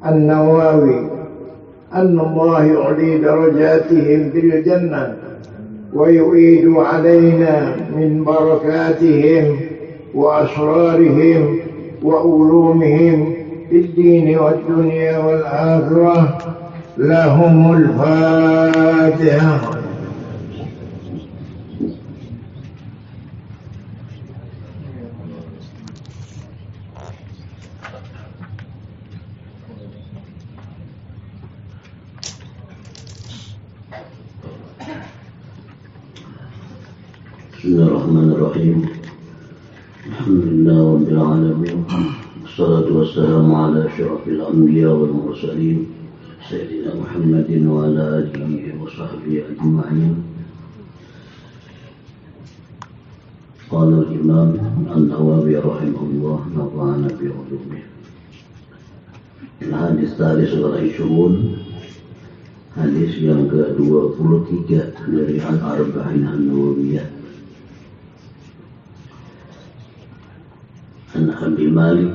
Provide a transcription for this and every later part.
النووي أن الله يعلي درجاتهم في الجنة ويعيد علينا من بركاتهم وأسرارهم وعلومهم في الدين والدنيا والآخرة. لهم الفاتحة. Bismillahirrahmanirrahim. Alhamdulillah rabbil alamin. Wassalatu wassalamu ala asyrafil anbiya wal mursalin sayyidina Muhammadin wa ala alihi wa sahbihi ajma'in. Qala al-Imam An-Nawawi rahimahullah nafa'ana bi ulumih. Hadis tadi surah Isyurun, hadis yang ke-23 dari Al-Arba'in An-Nawawiyah. An Abi Malik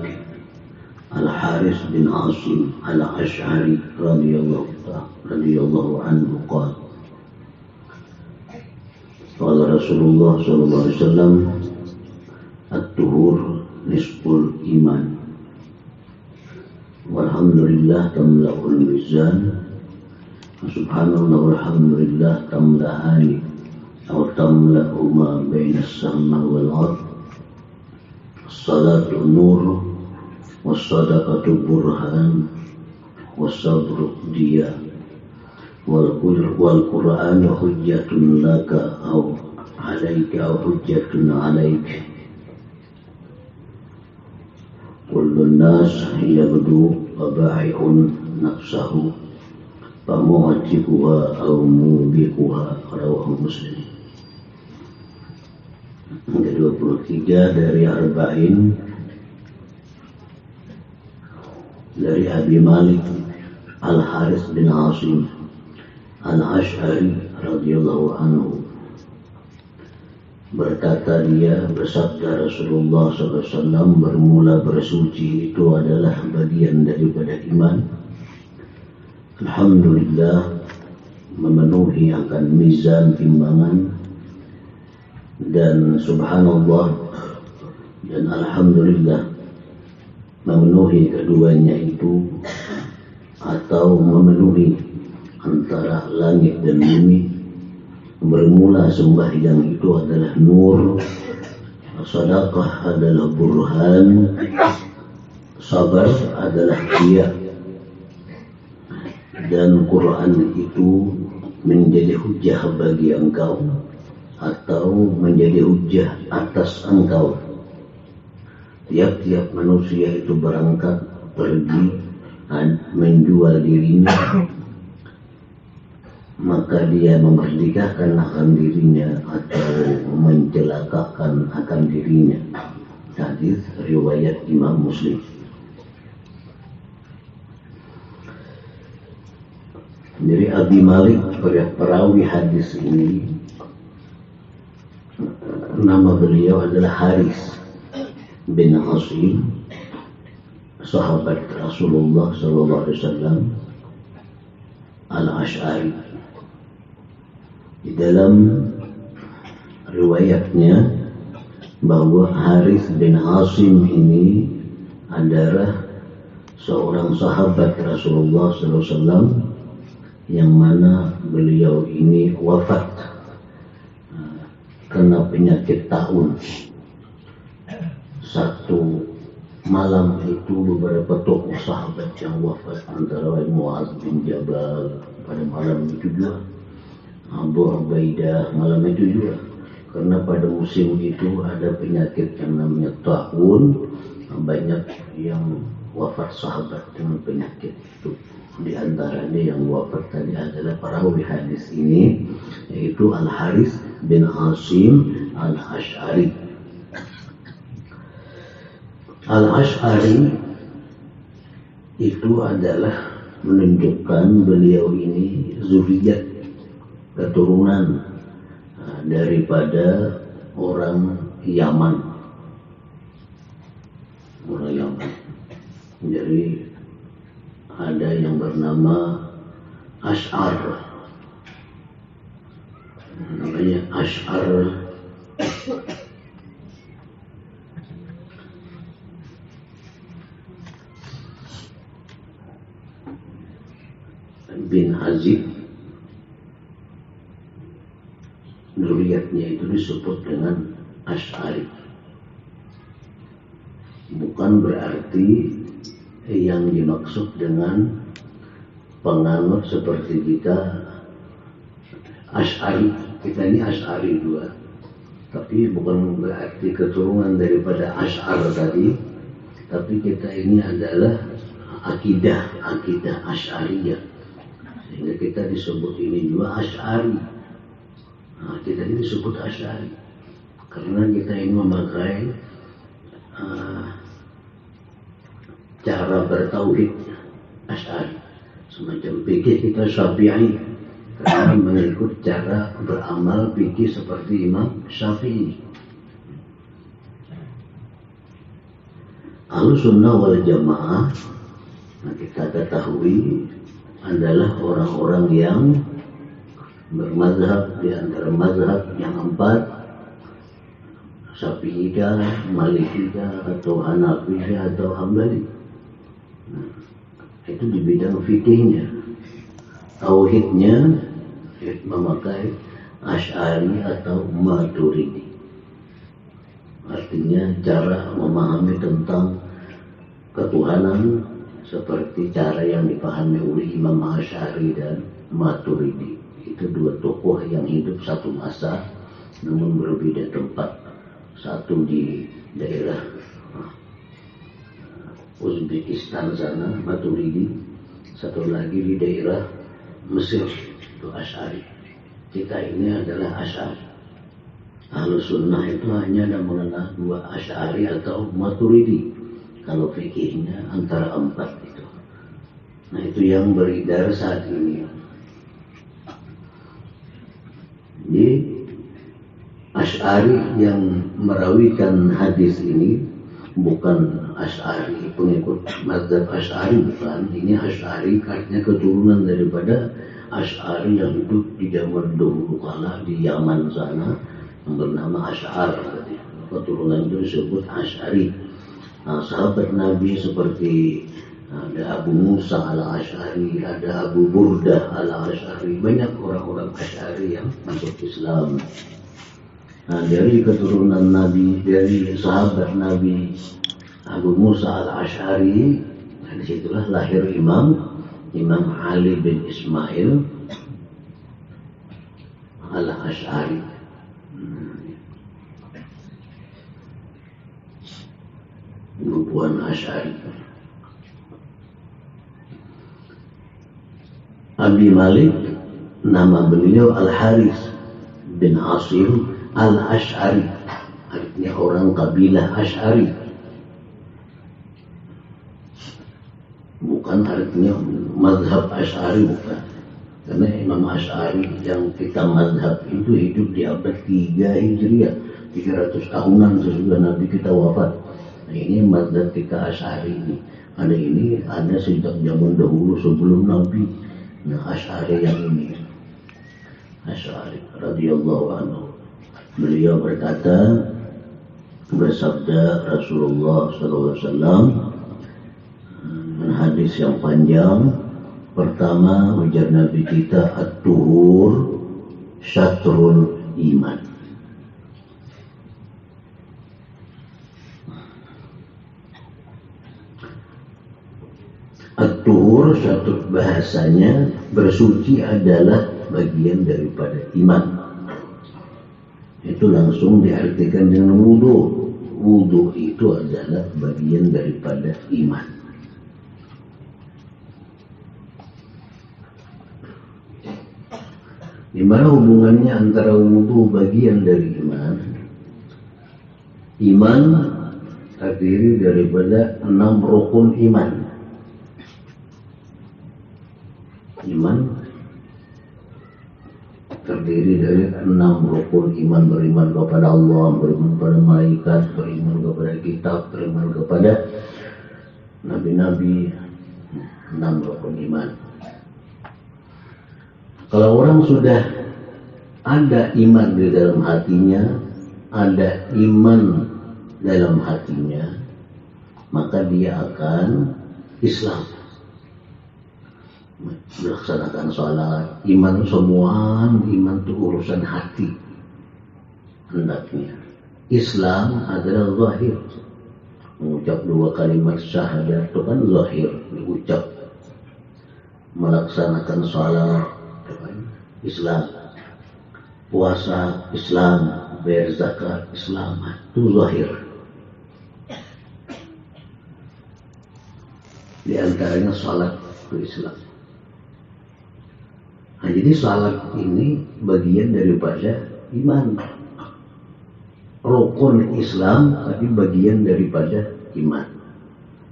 Al-Haris bin Asim Al-Ash'ari radhiyallahu anhu qala qala Rasulullah sallallahu alaihi wasallam at-tuhur nisful iman walhamdulillah tamla'ul mizan subhanallah walhamdulillah tamla'ani atau tamla'u ma baina as-sama wal ardh. As-salatu nur was-sadaqatu burhan was-sabru diya wal Qur'anu hujjatun laka aw alayka aw hujjatun alayk. Kullun nas yabdu baba'i'un nafsahu famu'ajjibuha aw mubiquha. Rawahu Muslim. Ke-23 dari Arba'in dari Abi Malik Al-Haris bin Asim Al-Ash'ari radhiyallahu anhu berkata, dia bersabda Rasulullah SAW, bermula bersuci itu adalah bagian daripada iman. Alhamdulillah memenuhi akan mizan timbangan, dan subhanallah dan alhamdulillah memenuhi keduanya itu, atau memenuhi antara langit dan bumi. Bermula sembahyang itu adalah nur, sedekah adalah burhan, sabar adalah dia, dan Quran itu menjadi hujjah bagi engkau atau menjadi hujjah atas engkau. Tiap-tiap manusia itu berangkat pergi menjual dirinya, maka dia memerdekakan akan dirinya atau mencelakakan akan dirinya. Hadis riwayat Imam Muslim. Dari Abi Malik, perawi hadis ini, nama beliau adalah Haris bin Asim, sahabat Rasulullah SAW Al-Ash'ari. Di dalam riwayatnya bahwa Haris bin Asim ini adalah seorang sahabat Rasulullah SAW yang mana beliau ini wafat kena penyakit taun. Satu malam itu beberapa tokoh sahabat yang wafat, antara lain Mu'adz bin Jabal pada malam itu juga, Abu Ubaidah malam itu juga, karena pada musim itu ada penyakit yang namanya taun, banyak yang wafat sahabat dengan penyakit itu. Di antaranya yang wafat tadi adalah perawi hadis ini, yaitu Al-Haris bin Asim Al-Ash'ari. Al-Ash'ari itu adalah menunjukkan beliau ini zuriyat, keturunan daripada orang Yaman. Orang Yaman. Jadi ada yang bernama Asy'ar. Namanya Asy'ar bin Hazib. Zuriatnya itu disebut dengan Asy'ari. Bukan berarti yang dimaksud dengan penganut seperti kita Asy'ari. Kita ini Asy'ari juga, tapi bukan berarti keturunan daripada Asy'ar tadi, tapi kita ini adalah akidah Asy'ariyah, sehingga kita disebut ini juga Asy'ari. Nah, kita ini disebut Asy'ari karena kita ini memakai cara bertauhid Asy'ari. Semacam fikih kita Syafi'i karena mengikut cara beramal fikih seperti Imam Syafi'i. Ahlussunnah wal Jamaah, nah kita ketahui adalah orang-orang yang bermazhab di antara mazhab yang empat, Syafi'iyah, Malikiyah, atau Hanafiyah, atau Hambali. Nah, itu di bidang fikihnya. Tauhidnya memakai Asy'ari atau Maturidi. Artinya cara memahami tentang ketuhanan seperti cara yang dipahami oleh Imam Asy'ari dan Maturidi. Itu dua tokoh yang hidup satu masa namun berbeda tempat. Satu di daerah Uzbekistan sana, Maturidi. Satu lagi di daerah Mesir, itu Asy'ari. Kita ini adalah Asy'ari. Ahlussunnah itu hanya ada mengenal dua, Asy'ari atau Maturidi. Kalau fikihnya antara empat itu. Nah, itu yang beredar saat ini. Jadi Asy'ari yang merawikan hadis ini bukan Asy'ari pengikut mazhab Asy'ari, bukan. Ini Asy'ari artinya keturunan daripada Asy'ari yang hidup di zaman dahulu kala di Yaman sana yang bernama Asy'ar. Keturunan itu disebut Asy'ari. Nah, sahabat Nabi seperti ada Abu Musa al-Asy'ari, ada Abu Burdah al-Asy'ari, banyak orang-orang Asy'ari yang masuk Islam. Nah, dari keturunan Nabi, dari sahabat Nabi Abu Musa al-Asy'ari, nah, disitulah lahir Imam Ali bin Ismail al-Asy'ari. Grupuan Asy'ari. Abi Malik, nama beliau Al-Haris bin Asim Al-Asy'ari, artinya orang kabilah Asy'ari. Bukan artinya mazhab Asy'ari, bukan. Karena Imam Asy'ari yang kita mazhab itu hidup di abad 3 Hijriah, 300 tahunan sesudah Nabi kita wafat. Nah, ini mazhab kita Asy'ari ini. Ada sejak zaman dahulu sebelum Nabi. Nah, Asy'ari yang ini, Asy'ari radhiyallahu anhu. Beliau berkata, bersabda Rasulullah SAW, hadis yang panjang. Pertama, ujar Nabi kita, at-tuhur syatrul iman. At-tuhur, satu bahasanya bersuci adalah bagian daripada iman. Itu langsung diartikan dengan wudu. Wudu itu adalah bagian daripada iman. Di mana hubungannya antara wudu bagian dari iman? Iman terdiri daripada 6 rukun iman. Iman terdiri dari 6 rukun iman: beriman kepada Allah, beriman kepada malaikat, beriman kepada kitab, beriman kepada nabi-nabi, enam rukun iman. Kalau orang sudah ada iman di dalam hatinya, ada iman dalam hatinya, maka dia akan Islam, melaksanakan sholat. Iman semua, iman itu urusan hati hendaknya. Islam adalah zahir, mengucap dua kalimat syahadat itu kan zahir, diucap. Melaksanakan sholat Islam, puasa Islam, bayar zakat Islam, itu zahir. Di antaranya salat itu Islam. Nah, jadi salat ini bagian daripada iman. Rukun Islam tapi bagian daripada iman.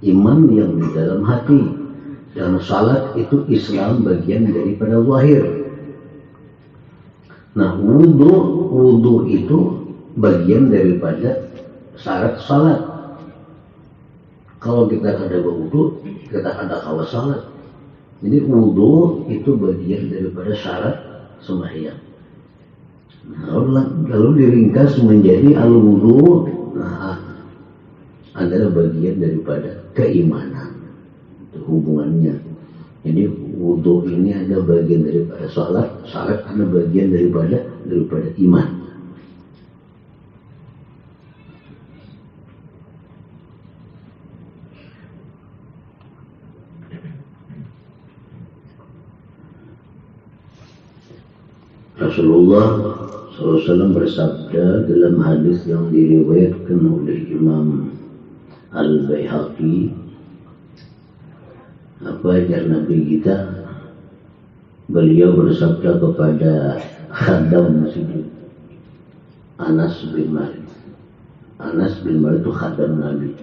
Iman yang di dalam hati. Dan salat itu Islam bagian daripada zahir. Nah, wudu itu bagian daripada syarat salat. Kalau kita ada berwudu, kita ada kawal salat. Jadi wudu itu bagian daripada syarat sembahyang. Nah, lalu diringkas menjadi al-wudu, nah, adalah bagian daripada keimanan. Itu hubungannya. Jadi wudu ini ada bagian daripada salat, salat ada bagian daripada iman. Rasulullah SAW bersabda dalam hadis yang diriwayatkan oleh Imam Al-Baihaqi, apa ajar Nabi kita, beliau bersabda kepada khadam masjid Anas bin Malik. Anas bin Malik itu khadam Nabi.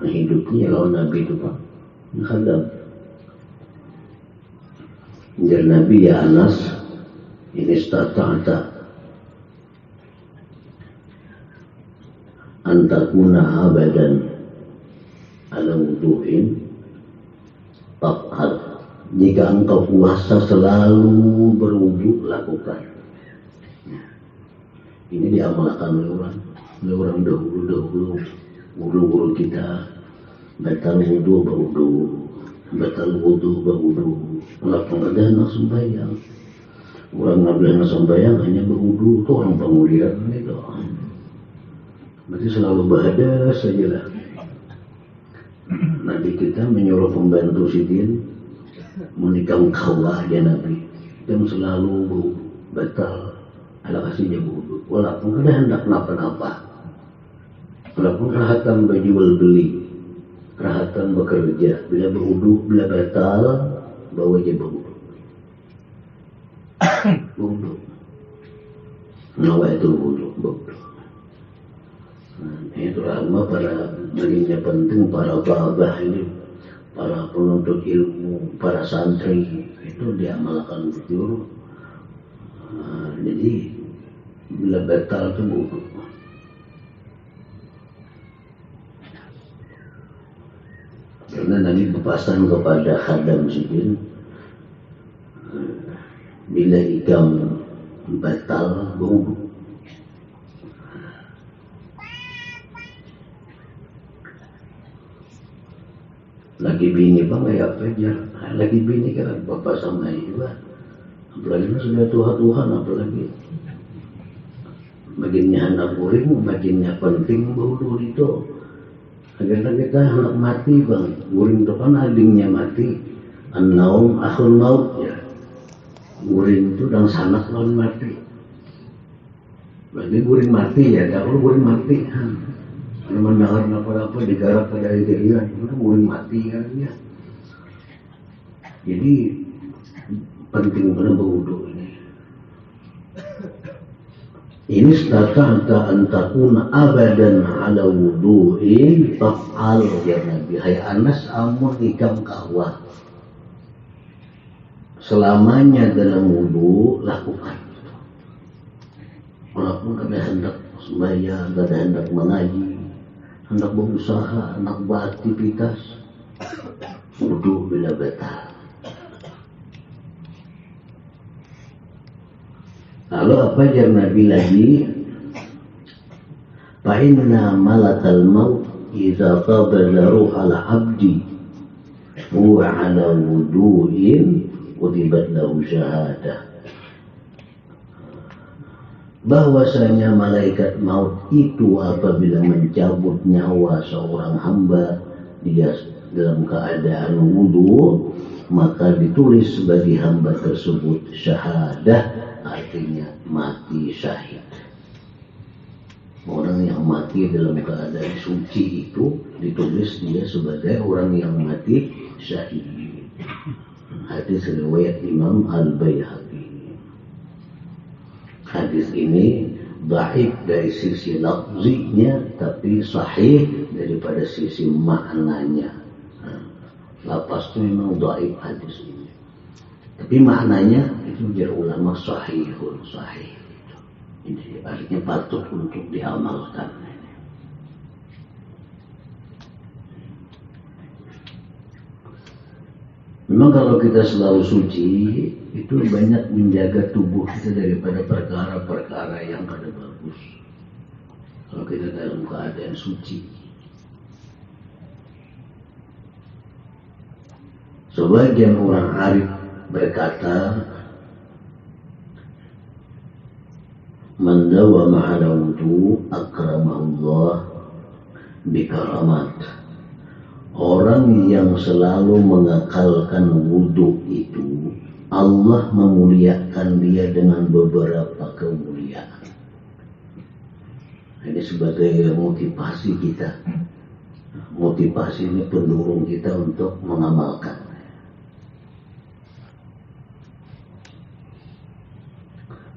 Nah, hidupnya kalau Nabi itu Pak khadam. Ajar Nabi, ya Anas, ini istata'ta antakuna abadan ala wudu'in taf'al. Jika engkau puasa selalu berwudu, lakukan. Ini diamalkan oleh orang dahulu guru kita. Batal wudu berwudu, batal wudu berwudu. Melakukan anak sembahyang. Orang ngambil sembahyang hanya berwudu, itu orang penguliran itu. Berarti selalu bahagia sajalah. Nabi kita menyuruh pembantu sidin menikam kawah dia Nabi, yang selalu batal ala kasihnya wudu. Walaupun kada hendak napa-napa, walaupun rahatan berjual beli, rahatan bekerja, bila berwudu, bila batal, bawa dia berwudu. Wudu. Nawa itu wudu. Nah, itu lama para baginya penting para babah ini, para penuntut ilmu, para santri itu diamalkan betul. Nah, jadi bila batal itu wudu. Karena Nabi berpesan kepada khadam sidin, bila ikam batal berwudu. Lagi bini bang kayak apa aja, lagi bini kan bapak sama ibu, apalagi sudah Tuhan apalagi bagiannya anak kuring, bagiannya penting berwudu itu. Agar kita hendak mati bang, kuring itu kan adingnya mati, an-naum akhul maut ya. Guring itu dan sanak lawan mati. Berarti guring mati ya, kalau guring mati, kalau mendengar apa-apa digarap pada ide-ide, itu guring mati kan ya. Jadi penting benar berwudu ini. Ini stata'ta antakuna abadan ala wudu'in taf'al ya Nabi. Hai Anas, amun ikam kawah selamanya dalam wudu, lakukan. Walaupun kada hendak sembahyang, kada hendak mengaji, hendak berusaha, hendak beraktivitas, wudu bila batal. Lalu apa yang Nabi lagi? Fa inna malakal maut idza qabala ruhal abdi huwa ala wudu'in kutibat lahu syahadah. Bahwasanya malaikat maut itu apabila mencabut nyawa seorang hamba dia dalam keadaan wudu, maka ditulis bagi hamba tersebut syahadah, artinya mati syahid. Orang yang mati dalam keadaan suci itu ditulis dia sebagai orang yang mati syahid. Hadis riwayat Imam Al-Baihaqi. Hadis ini dhaif dari sisi lafzinya, tapi sahih daripada sisi maknanya. Lafaz itu memang dhaif hadis ini, tapi maknanya itu biar ulama sahihun sahih. Ini artinya patut untuk diamalkan. Memang kalau kita selalu suci, itu banyak menjaga tubuh kita daripada perkara-perkara yang kada bagus. Kalau kita dalam keadaan suci. Sebagian orang arif berkata, man dawama ala wudu akramahullah bikaramat. Orang yang selalu mengekalkan wudu itu, Allah memuliakan dia dengan beberapa kemuliaan. Ini sebagai motivasi kita. Motivasi ini pendorong kita untuk mengamalkan.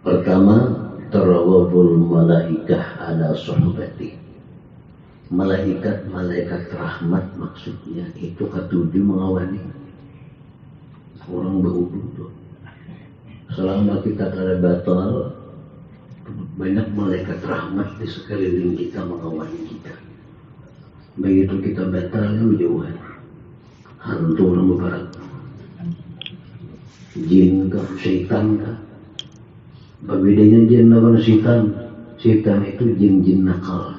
Pertama, tarawabul malaikah ala suhbati. Malaikat rahmat maksudnya itu ketujuh mengawali orang berwudu tuh. Selama kita kada batal, banyak malaikat rahmat di sekeliling kita mengawali kita. Begitu kita batal, jauhan hantu orang berat, jin kah, syaitan kah. Bedanya jin lawan syaitan. Syaitan itu jin-jin nakal.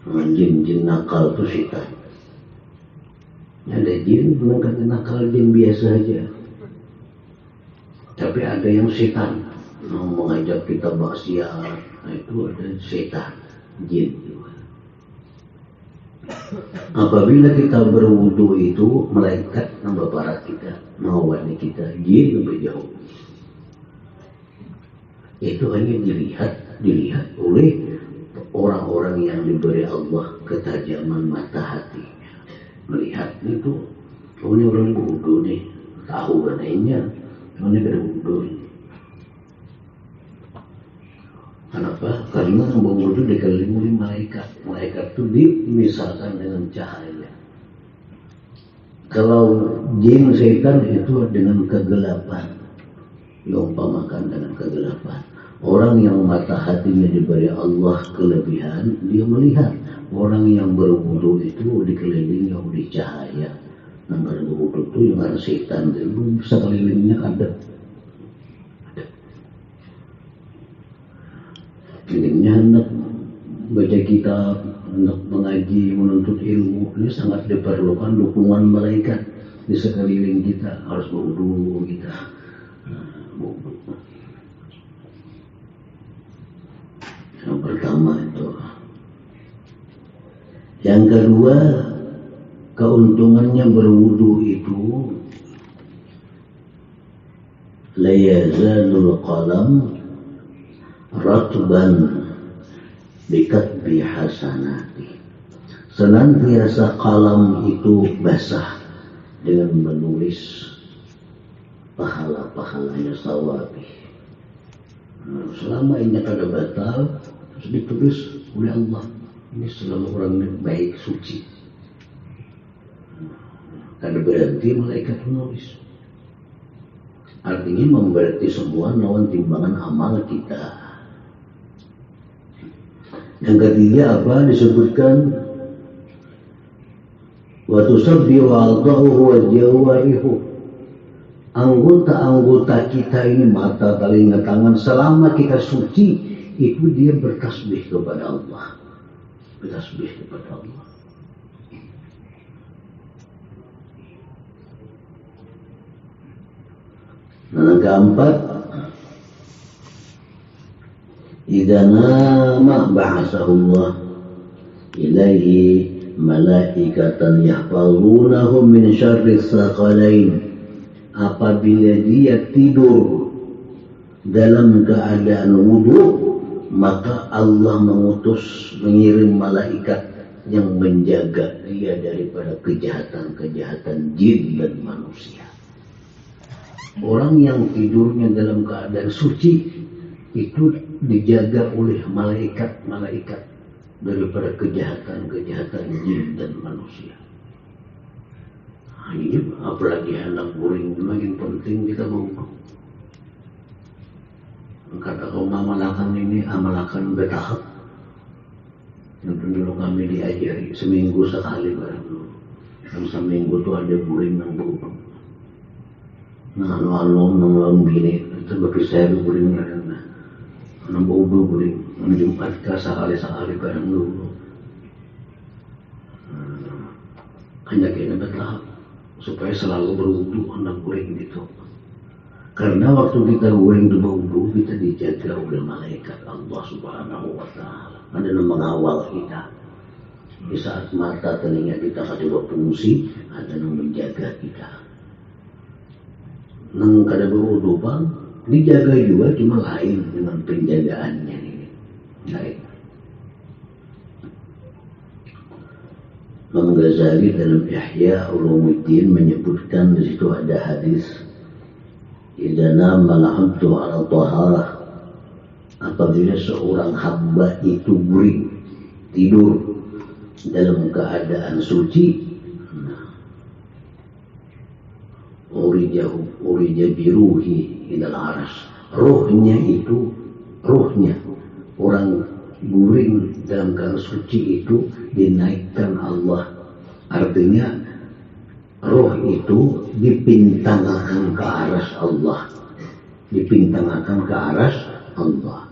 Jin-jin nakal itu syaitan. Ada jin bukan nakal, jin biasa aja. Tapi ada yang syaitan mengajak kita maksiat. Nah, itu ada syaitan, jin juga. Apabila kita berwudu itu, malaikat nambah parah kita, mengawali kita, jin lebih jauh. Itu hanya dilihat oleh orang-orang yang diberi Allah ketajaman mata hatinya. Melihat itu, oh ini orang berwudu nih, tahu benarnya, ini berwudu. Kenapa? Karena yang berwudu dikelilingi oleh malaikat. Malaikat itu dimisalkan dengan cahaya. Kalau jin setan itu dengan kegelapan, diumpamakan dengan kegelapan. Orang yang mata hatinya diberi Allah kelebihan, dia melihat. Orang yang berwudu itu dikelilingi oleh cahaya. Yang berwudu itu yang ada setan, itu bisa kelilingnya ada. Kelilingnya hendak baca kitab, hendak mengaji, menuntut ilmu. Ini sangat diperlukan dukungan malaikat di sekeliling kita. Harus berwudu kita. Yang pertama itu. Yang kedua, keuntungannya berwudu itu la yazalul qalam ratban bikatbi hasanati. Senantiasa kalam itu basah dengan menulis pahala-pahalanya sawabi. Selama ini kada batal, terus ditulis oleh Allah. Ini selalu orang baik suci. Kada berhenti malaikat menulis. Artinya memberarti semua lawan timbangan amal kita. Yang ketiga apa disebutkan? wa tusabbihu a'dha'uhu wa jawarihu. Anggota-anggota kita ini, mata, telinga, tangan, selama kita suci itu dia bertasbih kepada Allah, bertasbih kepada Allah. Nah, keempat, idza nama ba'athahullah ilaihi malaikatan yahfazunahu min syarri tsaqalain. Apabila dia tidur dalam keadaan wudu, maka Allah mengirim malaikat yang menjaga dia daripada kejahatan-kejahatan jin dan manusia. Orang yang tidurnya dalam keadaan suci itu dijaga oleh malaikat-malaikat daripada kejahatan-kejahatan jin dan manusia. Ini apalagi anak guring, makin penting kita berwudu. Kata kaum amalakan ini amalakan bertahap. Yang dulu kami diajari seminggu sekali barang dulu. Yang seminggu itu ada guring yang berwudu. Nah, anu bini sebagai saya guring karena anu berwudu guring. Jumat ke sekali barang dulu. Hanya kena bertahap supaya selalu berwudu hendak guring gitu. Karena waktu kita guring di berwudu, kita dijaga oleh malaikat Allah Subhanahu wa Ta'ala. Ada yang mengawal kita. Di saat mata telinga kita kasih berfungsi, ada yang menjaga kita. Nang kada berwudu bang, dijaga juga cuma lain dengan penjagaannya ini. Lain. Imam Ghazali dalam Ihya Ulumuddin menyebutkan di situ ada hadis idza nama al-'abdu 'ala taharah, apabila seorang hamba itu guring tidur dalam keadaan suci, urija biruhi ilal aras, ruhnya orang guring dalam keadaan suci itu dinaikkan Allah. Artinya roh itu dipintangkan ke aras Allah, dipintangkan ke aras Allah.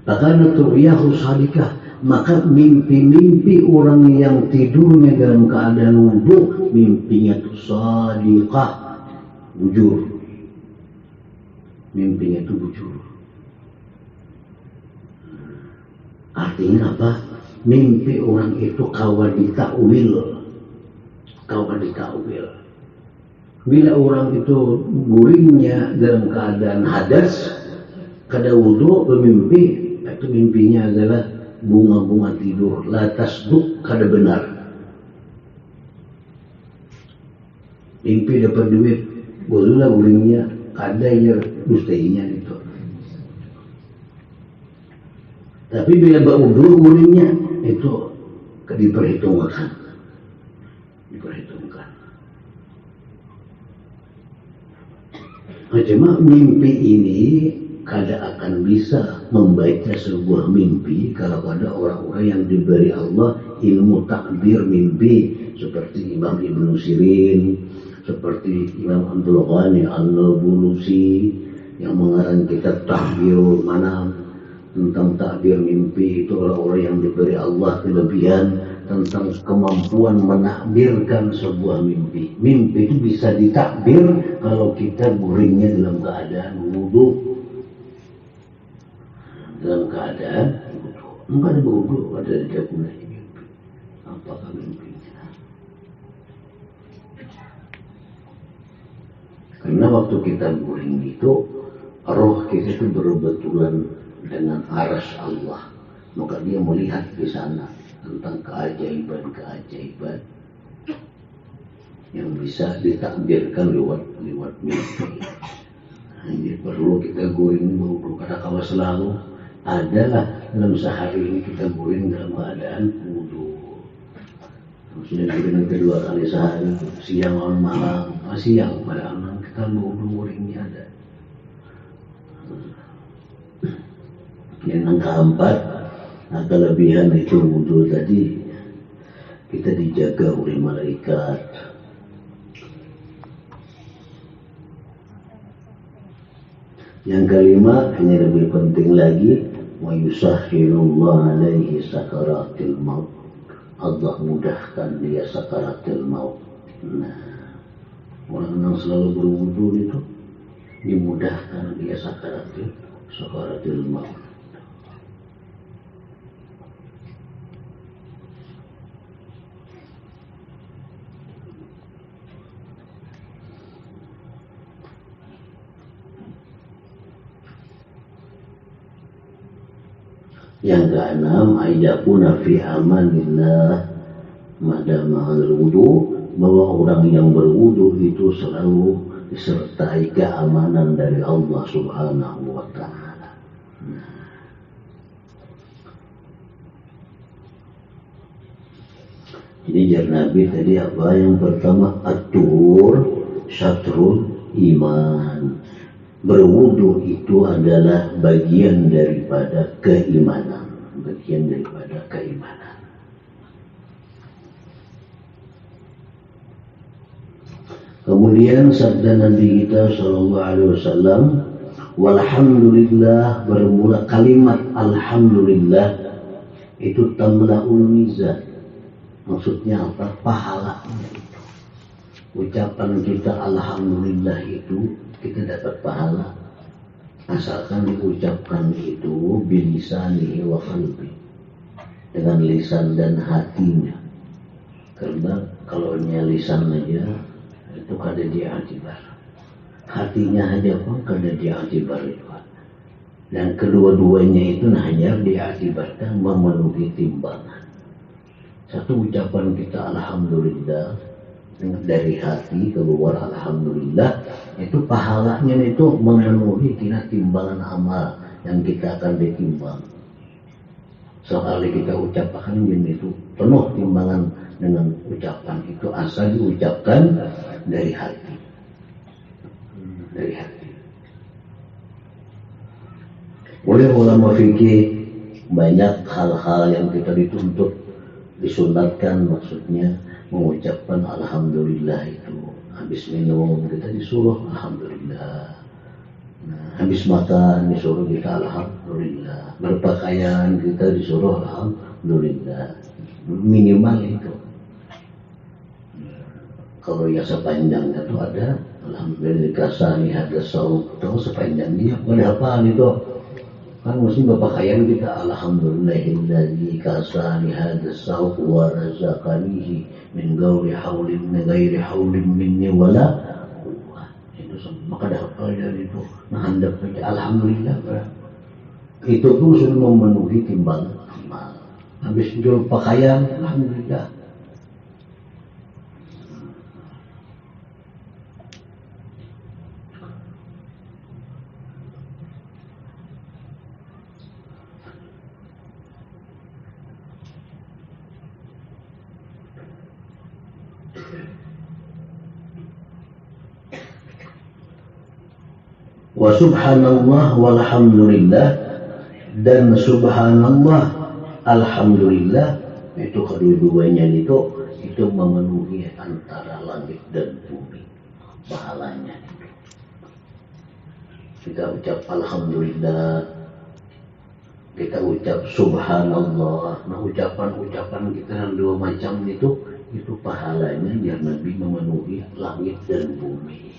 Bahkan tu'yahu sadikah, maka mimpi-mimpi orang yang tidurnya dalam keadaan wudu, mimpinya itu sadikah, bujur. Mimpinya itu bujur. Artinya apa? Mimpi orang itu kawan ditakwil. Bila orang itu guringnya dalam keadaan hadas, kada wudu bermimpi, itu mimpinya adalah bunga-bunga tidur, la tasduq, kada benar. Mimpi dapat duit, bolehlah guringnya, kada ya dustainya itu. Tapi bila berwudu guringnya itu diperhitungkan. Cuma mimpi ini kada akan bisa membaca sebuah mimpi kalau ada orang-orang yang diberi Allah ilmu takbir mimpi, seperti Imam Ibnu Sirin, seperti Imam Abdul Ghani An-Nabulusi yang mengarang kitab Tahbirul Manam tentang takbir mimpi. Itu orang-orang yang diberi Allah kelebihan tentang kemampuan menakbirkan sebuah mimpi. Mimpi itu bisa ditakbir kalau kita guringnya dalam keadaan wudu. Dalam keadaan wudu. Enggak ada wudu, ada tidak gunanya mimpi. Apakah mimpinya? Karena waktu kita guring itu, roh kita itu berbetulan dengan aras Allah. Maka dia melihat di sana tentang keajaiban-keajaiban yang bisa ditakbirkan lewat mimpi. Ini perlu kita guring wudu, karena kalau selalu adalah dalam sehari ini kita guring dalam keadaan wudu. Sudah guring kedua kali sehari, siang malam, siang pada malam kita wudu guringnya ada. Yang keempat, kelebihan itu wudu tadi, kita dijaga oleh malaikat. Yang kelima, ini lebih penting lagi, wa yusahhilullah alaihi sakaratil maut. Allah mudahkan dia sakaratil maut. Nah, orang yang selalu berwudu itu dimudahkan dia sakaratil maut. Yang keenam, ayyakuna fi amanillah madama al-wudu, bahwa orang yang berwudu itu selalu disertai keamanan dari Allah Subhanahu wa ta'ala. Jadi jar Nabi tadi apa? Yang pertama, at-tuhur syatrul iman. Berwudu itu adalah bagian daripada keimanan. Bagian daripada keimanan. Kemudian sabda Nabi kita sallallahu alaihi wasallam, walhamdulillah, bermula kalimat alhamdulillah itu tamla'ul mizan. Maksudnya apa? Pahalanya itu. Ucapan kita alhamdulillah itu kita dapat pahala asalkan diucapkan itu bilisanihi wa qalbi, dengan lisan dan hatinya. Karena kalau lisan aja itu kada dia atibar, hatinya aja pun kada dia atibar itu. Dan kedua-duanya itu hanya diatibarkan memenuhi timbangan. Satu ucapan kita alhamdulillah dari hati keluar alhamdulillah, itu pahalanya itu memenuhi timbangan amal yang kita akan ditimbang. Soalnya kita ucapkan itu penuh timbangan dengan ucapan itu asal diucapkan dari hati. Dari hati. Oleh ulama fikih banyak hal-hal yang kita dituntut, disunatkan, maksudnya mengucapkan alhamdulillah itu. Habis minum kita disuruh alhamdulillah. Nah, habis makan disuruh kita alhamdulillah. Berpakaian kita disuruh alhamdulillah. Minimal itu. Kalau yang sepanjangnya itu ada alhamdulillah kasani hadza saum, itu sepanjang dia pada apaan itu? Kan mesti berpakaian kita alhamdulillahilladzi kasani hadza saum wa razaqanihi min ghairi haulin minni wala quwwah. Itu maka dah kalian itu handap saja alhamdulillah. Itu pun sudah memenuhi timbangan amal. Habis jual pakaian alhamdulillah. Wa subhanallah walhamdulillah, dan subhanallah alhamdulillah, itu kedua-duanya itu memenuhi antara langit dan bumi pahalanya. Kita ucap alhamdulillah, kita ucap subhanallah. Nah, ucapan kita yang dua macam itu pahalanya yang Nabi memenuhi langit dan bumi.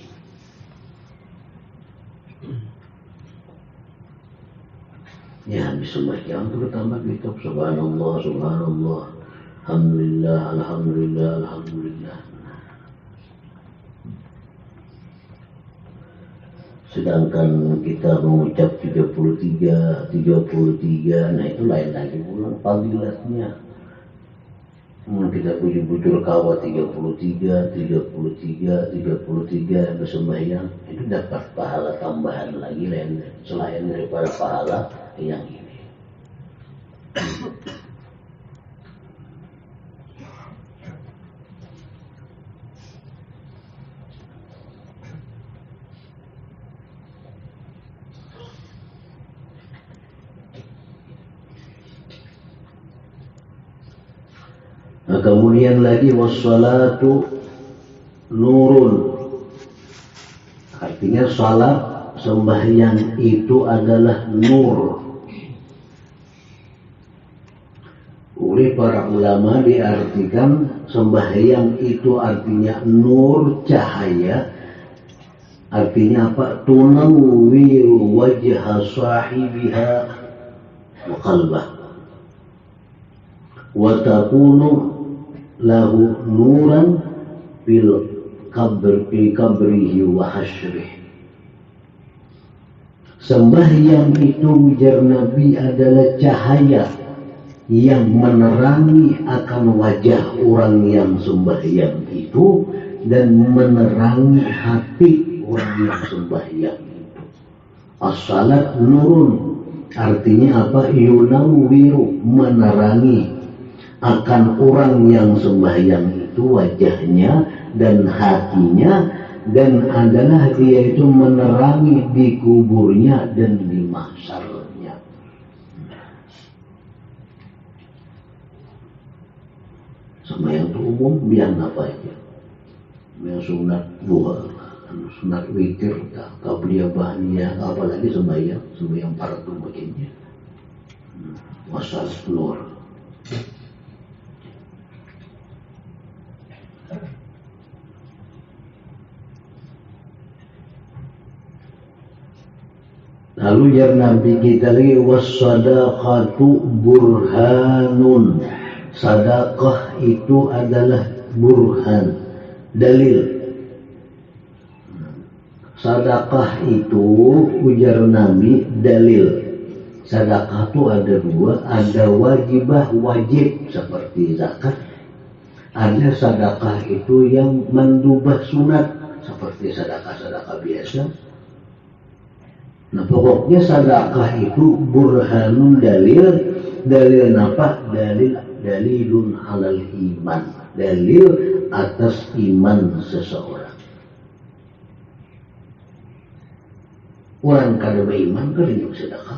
Ya, habis sembahyang itu bertambah gitu, subhanallah, subhanallah, alhamdulillah, alhamdulillah, alhamdulillah. Sedangkan kita mengucap 33, nah itu lain lagi pulang fadilatnya. Kita bujur kawat 33 bersembahyang, itu dapat pahala tambahan lagi lain selain daripada pahala yang ini. Nah, kemudian lagi wassalatu nurun, artinya salat sembahyang itu adalah nur. Oleh para ulama diartikan sembahyang itu artinya nur, cahaya. Artinya apa? Tunawwiru wajha sahibiha wa qalbah wa takunu lahu nuran fil kabrihi wa hasyrih. Sembahyang itu ujar Nabi adalah cahaya yang menerangi akan wajah orang yang sembahyang itu dan menerangi hati orang yang sembahyang itu. As-salat nurun, artinya apa? Yunawwiru, menerangi akan orang yang sembahyang itu wajahnya dan hatinya, dan adalah dia itu menerangi di kuburnya dan di mahsyarnya. Sembahyang itu umum, biang apa aja, yang sunat duha, sunat witir, qabliyah, ba'diyah, apalagi sembahyang fardu begini. Wasal nur. Lalu ya Nabi kita lagi wassadaqatu burhanun. Sedekah itu adalah burhan, dalil. Sedekah itu ujar Nabi dalil. Sedekah itu ada dua, ada wajibah, wajib seperti zakat. Ada sedekah itu yang mandubah sunat seperti sedekah biasa. Nah pokoknya sedekah itu burhanun, dalil. Dalil apa? Dalilun alal iman, dalil atas iman seseorang. Orang kada beriman kada nyuk sedekah.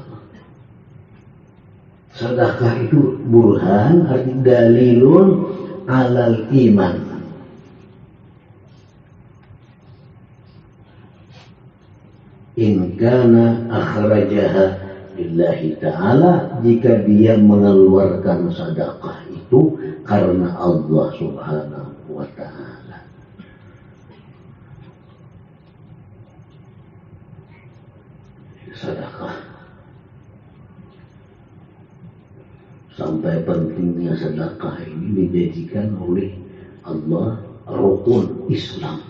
Sedekah itu burhan, arti dalilun alal iman. In kana akhrajaha lillahi ta'ala, jika dia mengeluarkan sedekah itu karena Allah subhanahu wa ta'ala. Sedekah, sampai pentingnya sedekah ini dijadikan oleh Allah rukun Islam.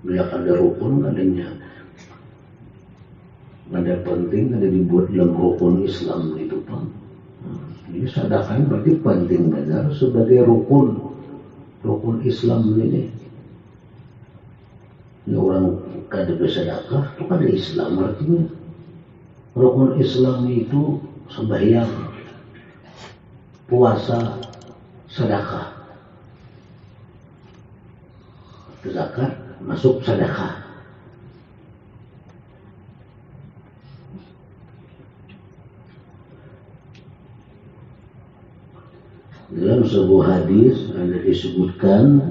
Bila ada rukun adanya, ada penting, ada dibuat dalam rukun Islam itu Pak. Jadi sedekah berarti penting benar sebagai rukun Islam ini. Ya, orang kada bersedekah itu kada Islam artinya. Rukun Islam itu sembahyang, puasa, sedekah, zakat masuk sedekah. Dalam sebuah hadis ada disebutkan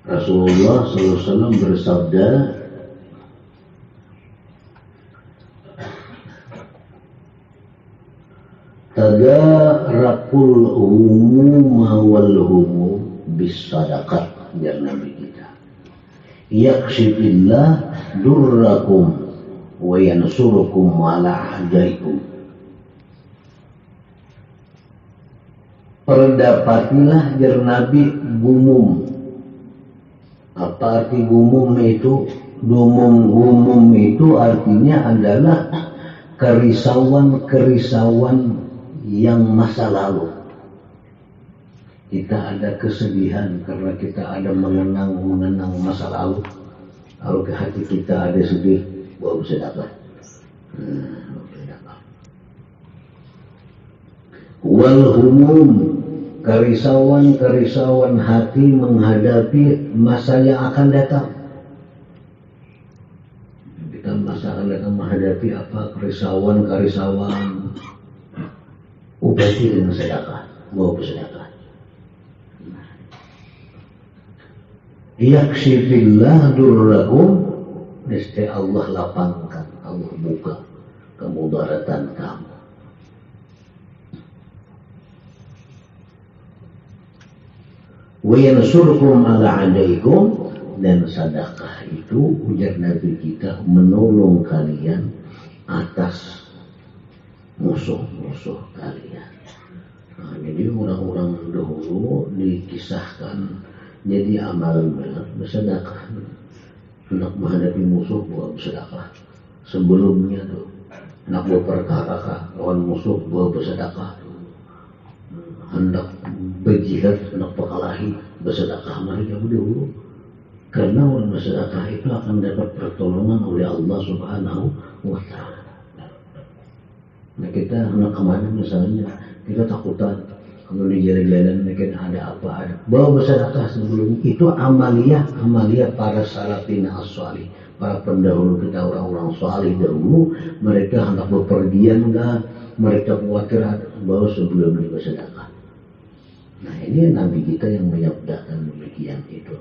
Rasulullah SAW bersabda, tadarrakul humuma wal humum bis sadaqah, ya Nabi kita. Yakshifillah durrakum wa yansurukum ala ajaikum. Perdapatilah jar Nabi gumum. Apa arti gumum itu? Gumum itu artinya adalah kerisauan yang masa lalu. Kita ada kesedihan karena kita ada mengenang masa lalu. Kalau ke hati kita ada sedih, baru sedekah. Wal humum, kerisauan hati menghadapi masa yang akan datang. Kita masa akan datang menghadapi apa? Kerisauan, obati dengan sedekah. mau bersedekah. Yakshifillah durrakum, niscaya Allah lapangkan, Allah buka kemudaratan kamu. Wa yansurkum ala adaikum, dan sedekah itu ujar Nabi kita menolong kalian atas musuh-musuh kalian. Nah, jadi orang-orang dahulu dikisahkan jadi amalan benar bersedekah. Hendak menghadapi musuh buat bersedekah. Sebelumnya tuh hendak berperkara lawan musuh buat bersedekah. Hendak berjihad, hendak berkalahi bersedekah mereka dahulu. Karena orang bersedekah itu akan dapat pertolongan oleh Allah Subhanahu wa Ta'ala. Nah, kita hendak kemana misalnya, kita takutan kalau di jalan-jalan mungkin ada apa ada. Bawa bersedekah sebelum itu amalia para salafin as-salih, para pendahulu kita orang-orang salih dahulu, mereka hendak bepergian enggak, mereka khawatir bawa sebelum bersedekah. Nah, ini Nabi kita yang menyabdakan demikian itu.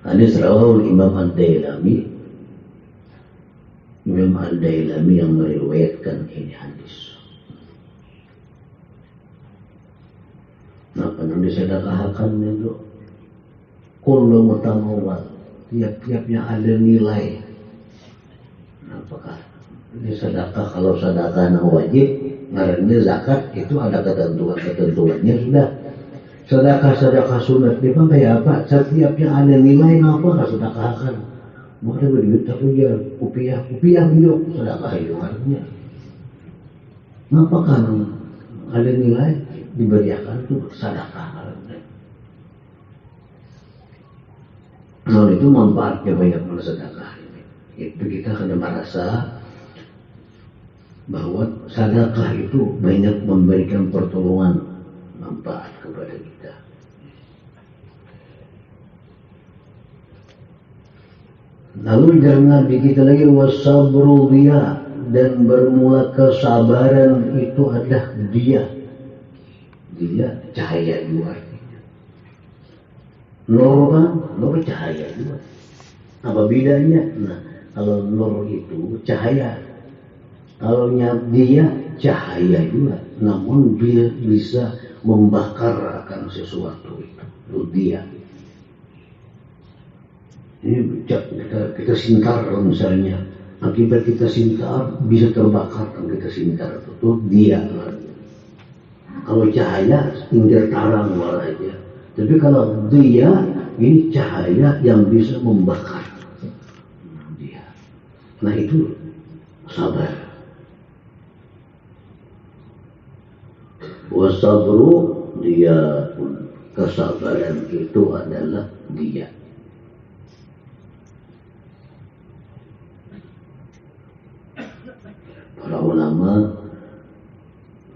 Hadis rawahul Imam Ad-Dailami. Imam Ad-Dailami yang meriwayatkan ini hadis. Nah, yang disedekahkan itu kullu mutamawwal, tiap-tiapnya ada nilai. Apakah ini sedekah? Kalau sedekah wajib, ngarannya zakat, itu ada ketentuannya sudah. Sedekah sunat dia kayak apa? Setiapnya ada nilai apa sedekahkan. Bukan berduit tapi dia rupiah hidup sedekah itu artinya. Kenapa kan ada nilai diberikan itu sedekah? Nah, itu manfaatnya banyak bersedekah. Itu kita kena merasa bahwa sedekah itu banyak memberikan pertolongan, manfaat kepada kita. Lalu jangan kita lagi wasabru dia, dan bermula kesabaran itu adalah dia cahaya juga artinya. Nur cahaya juga. Apa bedanya? Nah, kalau nur itu cahaya, kalau dia cahaya juga, namun dia bisa membakar akan sesuatu itu dia. Ini kita singkar misalnya, akibat kita singkar bisa terbakar kan kita singkar itu dia. Kalau cahaya tinggal tarang malah aja, tapi kalau dia ini cahaya yang bisa membakar dia. Nah, itu sabar. Wasabru dia pun, kesabaran itu adalah dia. Para ulama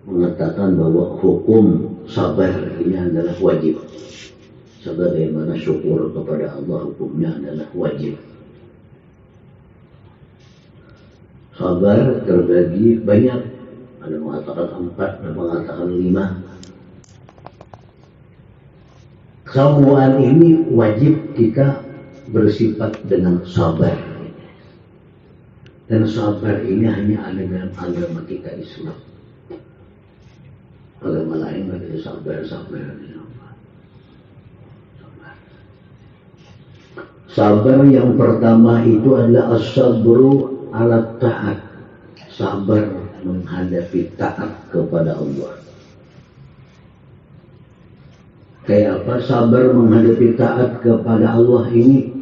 mengatakan bahwa hukum sabar ini adalah wajib. Sebagaimana syukur kepada Allah hukumnya adalah wajib. Sabar terbagi banyak. Ada mengatakan 4, ada mengatakan 5. Semua ini wajib kita bersifat dengan sabar. Dan sabar ini hanya ada dalam agama kita Islam. Agama lain tidak ada sabar. Sabar yang pertama itu adalah as-sabru ala ta'at. Sabar menghadapi taat kepada Allah. Kayak apa sabar menghadapi taat kepada Allah ini?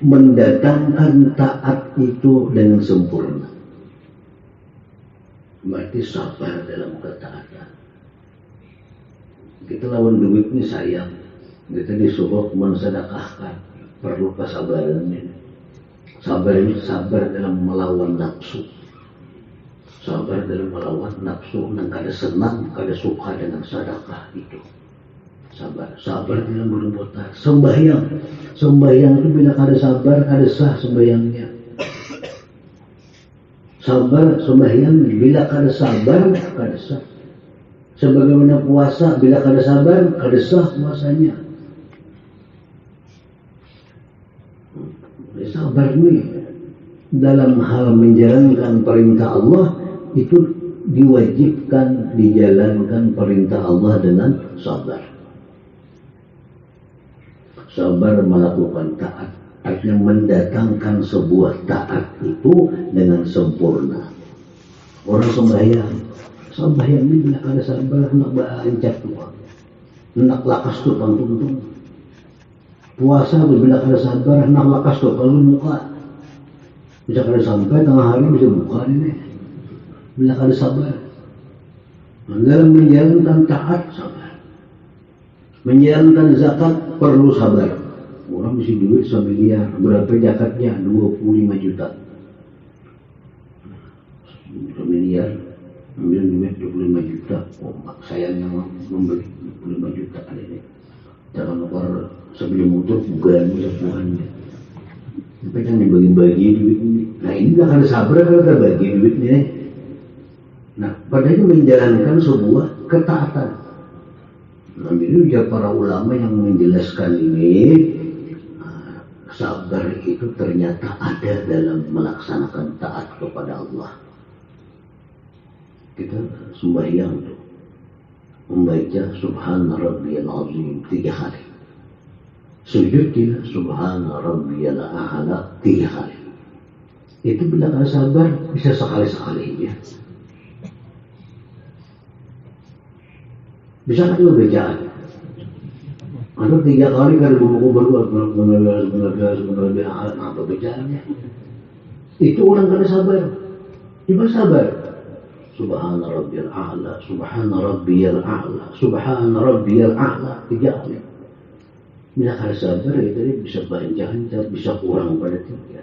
Mendatangkan taat itu dengan sempurna. Berarti sabar dalam ketaatan. Kita lawan duit ini sayang, kita disuruh mensedekahkan, perlu kesabaran ini. Sabar ini sabar dalam melawan nafsu. Sabar dalam melawan nafsu, dan kada senang, kada suka dengan sedekah itu. Sabar dalam berbuat taat. Sembahyang itu bila kada sabar, kada sah sembahyangnya. Sabar sembahyang bila kada sabar kada sah. Sebagaimana puasa bila kada sabar kada sah puasanya. Sabar nih dalam hal menjalankan perintah Allah itu diwajibkan dijalankan perintah Allah dengan sabar. Sabar melakukan taat, artinya mendatangkan sebuah taat itu dengan sempurna. Orang sembahyang ini bila kada sabar nak bancak tuh, nak lakas tuh tuntung. Puasa bila kada sabar nak lakas tuh kalau muka. Bisa kada sampai tengah hari bisa buka ini. Bila kada sabar. Dalam menjalankan taat sabar. Menjalankan zakat perlu sabar. Orang mesti duit 1 miliar. Berapa zakatnya? 25 juta. 1 miliar. Ambil duit 25 juta. Oh, sayangnya membeli 25 juta ini. Jangan lupa sebelum motor bukan sepuhannya. Sampai kan dibagi-bagi duit ini. Nah ini gak ada sabar kalau kita bagi duitnya. Nah padahal menjalankan sebuah ketaatan. Nah ini juga para ulama yang menjelaskan ini. Sabar itu ternyata ada dalam melaksanakan taat kepada Allah. Kita sembahyang tuh membaca Subhana Rabbiyal Azim 3 kali. Sujud kita Subhana Rabbiyal A'la 3 kali. Itu bila kada sabar bisa sekali-sekali ya. Bisa kan juga bacaan. Ada 3 kali kada buku berdua benar-benar apa bacaannya. Itu orang kada sabar. Coba sabar. Subhana Rabbiyal A'la, Subhana Rabbiyal A'la, Subhana Rabbiyal A'la 3 kali. Bila kada sabar ya tadi bisa banyak, bisa kurang pada 3.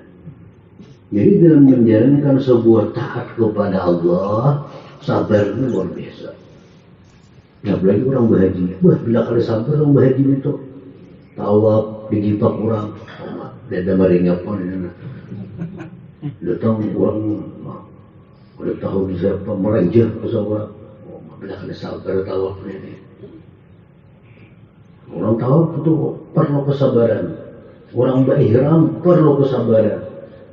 Jadi dalam menjalankan sebuah taat kepada Allah, sabarnya luar biasa. Nah, apalagi orang berhaji. Wah, bila kada sabar orang berhaji itu tawaf digipa kurang. Ada maringnya pun ini. Datang orang udah tahu siapa meranjah ke seorang. Oh, bila kada sabar tawaf ini. Orang tahu itu perlu kesabaran. Orang berihram perlu kesabaran.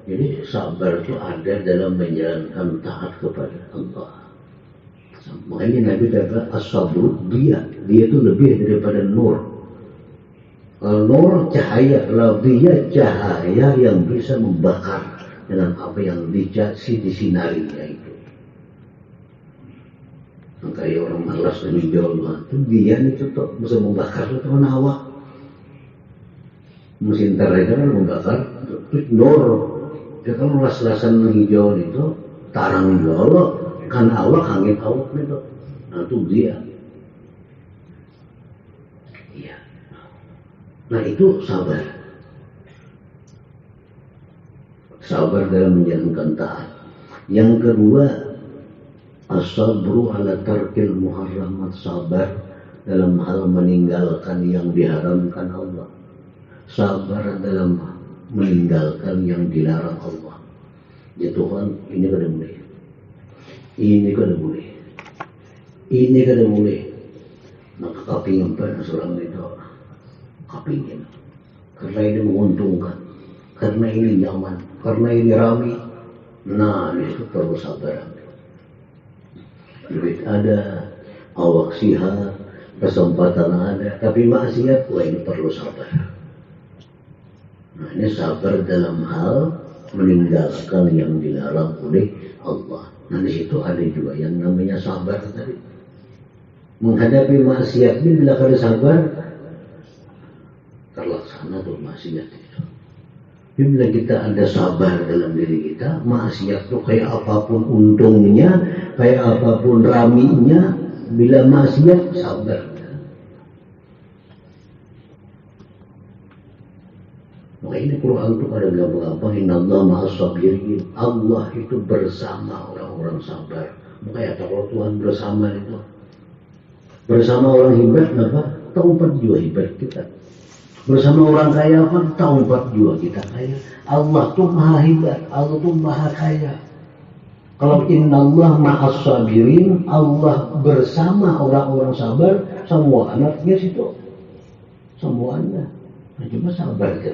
Jadi sabar itu ada dalam menjalankan taat kepada Allah. Makanya Nabi kata as-sabru dia itu lebih daripada nur. Nur cahaya, kalau dia cahaya yang bisa membakar dengan apa yang disinarinya itu. Kayak orang malas dan hijau itu dia itu tuh bisa membakar itu awak. Mesin terreka kan membakar itu nur. Dia kan las-lasan hijau itu tarang hijau kan awak angin awak itu. Nah itu dia. Iya. Nah itu sabar. Sabar dalam menjalankan taat. Yang kedua, as-sabru ala tarkil muharramat, sabar dalam hal meninggalkan yang diharamkan Allah. Sabar dalam meninggalkan yang dilarang Allah. Ya Tuhan, ini kada boleh. Ini kada boleh. Ini kada boleh. Maka kapingin pa na seorang itu. Kapingin. Karena ini menguntungkan. Karena ini nyaman. Karena ini ramai. Nah, itu perlu sabar. Duit ada, awak sihat, kesempatan ada, tapi maksiat, wah ini perlu sabar. Nah, ini sabar dalam hal meninggalkan yang dilarang oleh Allah. Nah, di situ ada juga yang namanya sabar tadi. Menghadapi maksiat ini bila kada sabar, terlaksana tuh maksiat itu. Bila kita ada sabar dalam diri kita, maksiat tuh kayak apapun untungnya, kayak apapun raminya, bila maksiat sabar. Maka ini Quran itu ada gampang-gampang. Innallaha ma'as sabirin. Allah itu bersama orang-orang sabar. Makanya kalau Tuhan bersama itu, bersama orang hebat, kenapa? Tahu 4 jiwa hebat kita. Bersama orang kaya kan tahu 4 jiwa kita kaya. Allah tuh maha hebat, Allah tuh maha kaya. Kalau innallah ma'as sabirin, Allah bersama orang-orang sabar, semua anaknya situ. Semuanya. Nah, cuma sabar aja.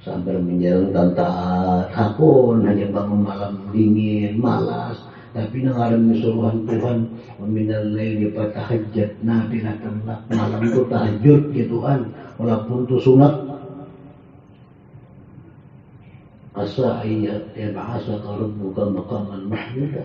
Sabar menjalankan taat, hakun hanya bangun malam dingin, malas. Tapi nangaran suruhan Tuhan, meminal laili fatahajjat nafilatan lak, malam itu tahajud ya Tuhan, walaupun itu sunat. Asa ayat yab'asaka rabbuka maqaman mahmuda.